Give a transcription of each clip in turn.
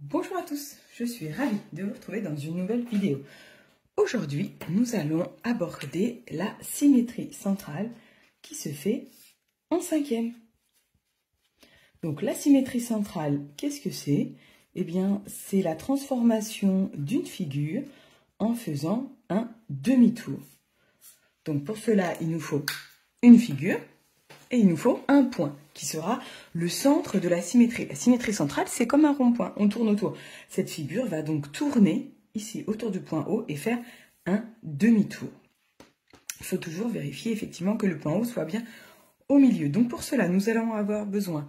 Bonjour à tous, je suis ravie de vous retrouver dans une nouvelle vidéo. Aujourd'hui, nous allons aborder la symétrie centrale qui se fait en cinquième. Donc la symétrie centrale, qu'est-ce que c'est? Eh bien, c'est la transformation d'une figure en faisant un demi-tour. Donc pour cela, il nous faut une figure et il nous faut un point qui sera le centre de la symétrie. La symétrie centrale, c'est comme un rond-point, on tourne autour. Cette figure va donc tourner ici autour du point O et faire un demi-tour. Il faut toujours vérifier effectivement que le point O soit bien au milieu. Donc pour cela, nous allons avoir besoin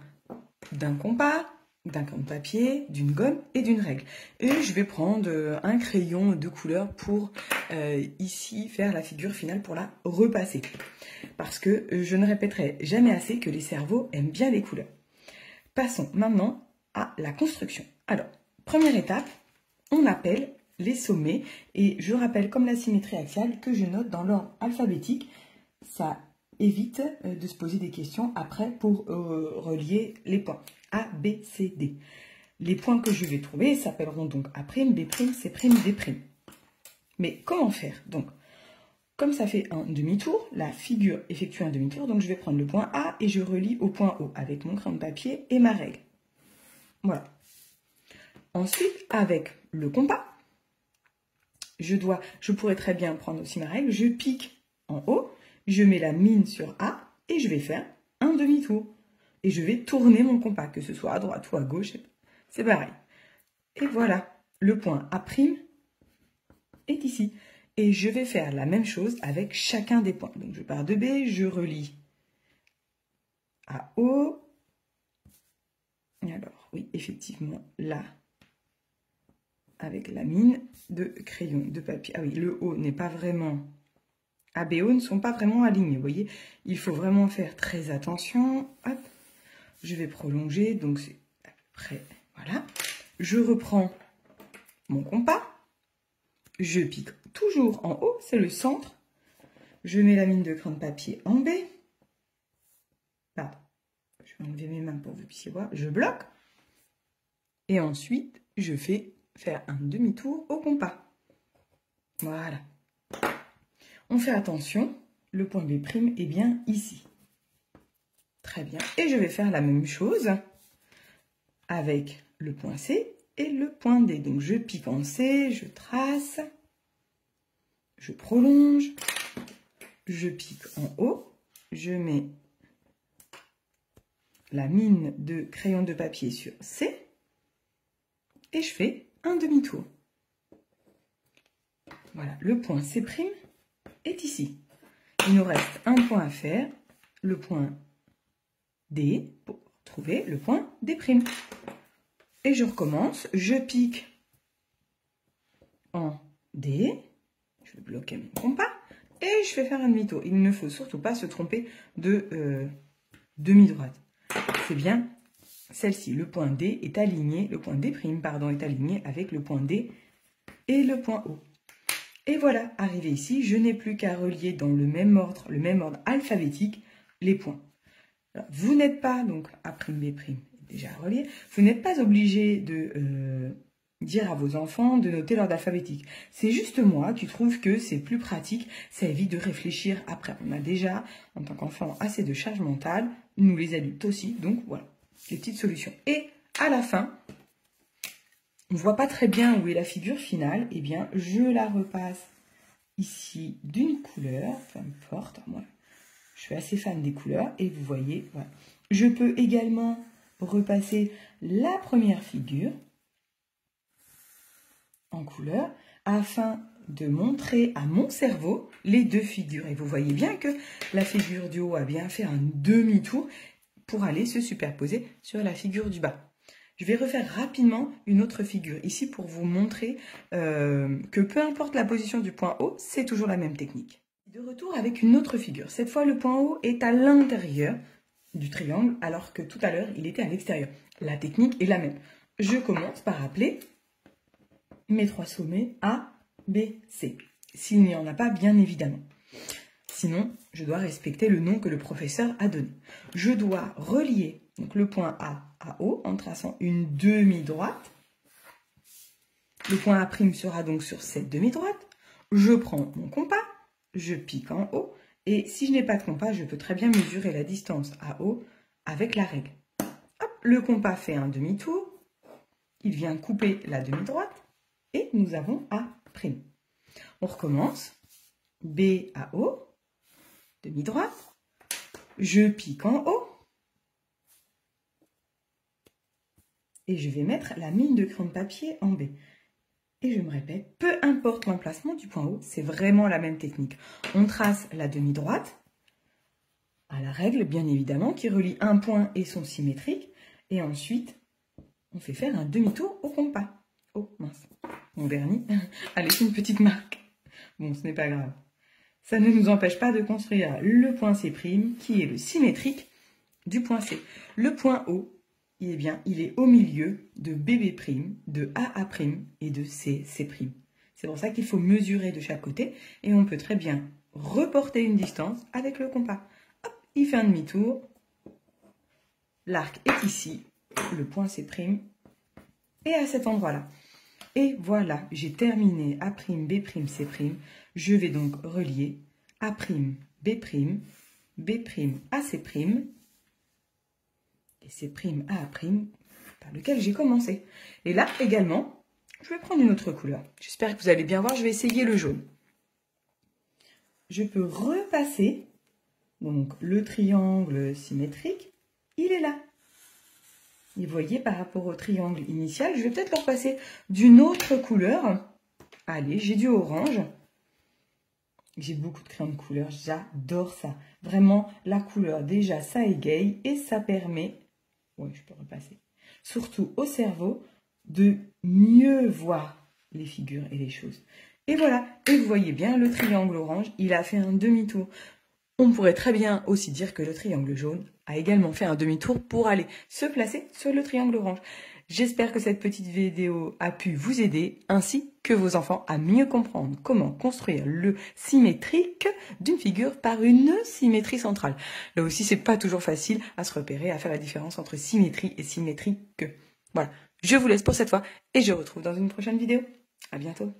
d'un compas, d'un crayon de papier, d'une gomme et d'une règle. Et je vais prendre un crayon de couleur pour ici faire la figure finale pour la repasser. Parce que je ne répéterai jamais assez que les cerveaux aiment bien les couleurs. Passons maintenant à la construction. Alors, première étape, on appelle les sommets. Et je rappelle, comme la symétrie axiale, que je note dans l'ordre alphabétique. Ça évite de se poser des questions après pour relier les points. A, B, C, D. Les points que je vais trouver s'appelleront donc A', B', C', D'. Mais comment faire? Donc, comme ça fait un demi-tour, la figure effectue un demi-tour, donc je vais prendre le point A et je relie au point O avec mon crayon de papier et ma règle. Voilà. Ensuite, avec le compas, je pourrais très bien prendre aussi ma règle, je pique en haut, je mets la mine sur A et je vais faire un demi-tour. Et je vais tourner mon compas, que ce soit à droite ou à gauche, c'est pareil. Et voilà, le point A' est ici. Et je vais faire la même chose avec chacun des points. Donc je pars de B, je relie à O. Et alors, oui, effectivement, là, avec la mine de crayon de papier. Ah oui, le O n'est pas vraiment... A, B, O ne sont pas vraiment alignés, vous voyez. Il faut vraiment faire très attention. Hop, je vais prolonger, donc c'est à peu près... Voilà. Je reprends mon compas. Je pique toujours en haut, c'est le centre. Je mets la mine de crayon de papier en B. Pardon, je vais enlever mes mains pour que vous puissiez voir. Je bloque. Et ensuite, je fais faire un demi-tour au compas. Voilà. On fait attention, le point B' est bien ici. Très bien. Et je vais faire la même chose avec le point C et le point D. Donc je pique en C, je trace, je prolonge, je pique en haut, je mets la mine de crayon de papier sur C et je fais un demi-tour. Voilà, le point C' est ici. Il nous reste un point à faire, le point D, pour trouver le point D'. Et je recommence, je pique en D, je vais bloquer mon compas, et je vais faire un demi-tour. Il ne faut surtout pas se tromper de demi-droite. C'est bien celle-ci, le point D est aligné, le point D', pardon, est aligné avec le point D et le point O. Et voilà, arrivé ici, je n'ai plus qu'à relier dans le même ordre alphabétique, les points. Alors, vous n'êtes pas, donc A', B', déjà relié, vous n'êtes pas obligé de dire à vos enfants de noter l'ordre alphabétique. C'est juste moi qui trouve que c'est plus pratique, ça évite de réfléchir après. On a déjà, en tant qu'enfant, assez de charge mentale, nous les adultes aussi, donc voilà, les petites solutions. Et à la fin, on ne voit pas très bien où est la figure finale, eh bien, je la repasse ici d'une couleur, peu importe, moi, je suis assez fan des couleurs, et vous voyez, voilà. Je peux également repasser la première figure en couleur, afin de montrer à mon cerveau les deux figures. Et vous voyez bien que la figure du haut a bien fait un demi-tour pour aller se superposer sur la figure du bas. Je vais refaire rapidement une autre figure ici pour vous montrer que peu importe la position du point haut, c'est toujours la même technique. De retour avec une autre figure. Cette fois, le point haut est à l'intérieur du triangle alors que tout à l'heure, il était à l'extérieur. La technique est la même. Je commence par appeler mes trois sommets A, B, C. S'il n'y en a pas, bien évidemment. Sinon, je dois respecter le nom que le professeur a donné. Je dois relier donc, le point A à O en traçant une demi-droite Le point A' sera donc sur cette demi-droite. Je prends mon compas, je pique en haut. Et si je n'ai pas de compas, je peux très bien mesurer la distance à haut avec la règle. Hop, le compas fait un demi-tour. Il vient couper la demi-droite. Et nous avons A'. On recommence. B à haut, demi-droite. Je pique en haut. Et je vais mettre la mine de crayon de papier en B. Et je me répète, peu importe l'emplacement du point haut, c'est vraiment la même technique. On trace la demi-droite, à la règle bien évidemment, qui relie un point et son symétrique. Et ensuite, on fait faire un demi-tour au compas. Oh mince, mon vernis a laissé une petite marque. Bon, ce n'est pas grave. Ça ne nous empêche pas de construire le point C', qui est le symétrique du point C. Le point O, eh bien, il est au milieu de BB', de AA' et de CC'. C'est pour ça qu'il faut mesurer de chaque côté et on peut très bien reporter une distance avec le compas. Hop, il fait un demi-tour. L'arc est ici, le point C' est à cet endroit-là. Et voilà, j'ai terminé A', B', C'. Je vais donc relier A', B', B', AC', et C' AA', par lequel j'ai commencé. Et là, également, je vais prendre une autre couleur. J'espère que vous allez bien voir, je vais essayer le jaune. Je peux repasser, donc le triangle symétrique, il est là. Et vous voyez, par rapport au triangle initial, je vais peut-être le repasser d'une autre couleur. Allez, j'ai du orange. J'ai beaucoup de crayons de couleur, j'adore ça. Vraiment, la couleur, déjà, ça égaye et ça permet, ouais, je peux repasser, surtout au cerveau, de mieux voir les figures et les choses. Et voilà, et vous voyez bien, le triangle orange, il a fait un demi-tour. On pourrait très bien aussi dire que le triangle jaune a également fait un demi-tour pour aller se placer sur le triangle orange. J'espère que cette petite vidéo a pu vous aider, ainsi que vos enfants, à mieux comprendre comment construire le symétrique d'une figure par une symétrie centrale. Là aussi, c'est pas toujours facile à se repérer, à faire la différence entre symétrie et symétrique. Voilà, je vous laisse pour cette fois et je vous retrouve dans une prochaine vidéo. À bientôt.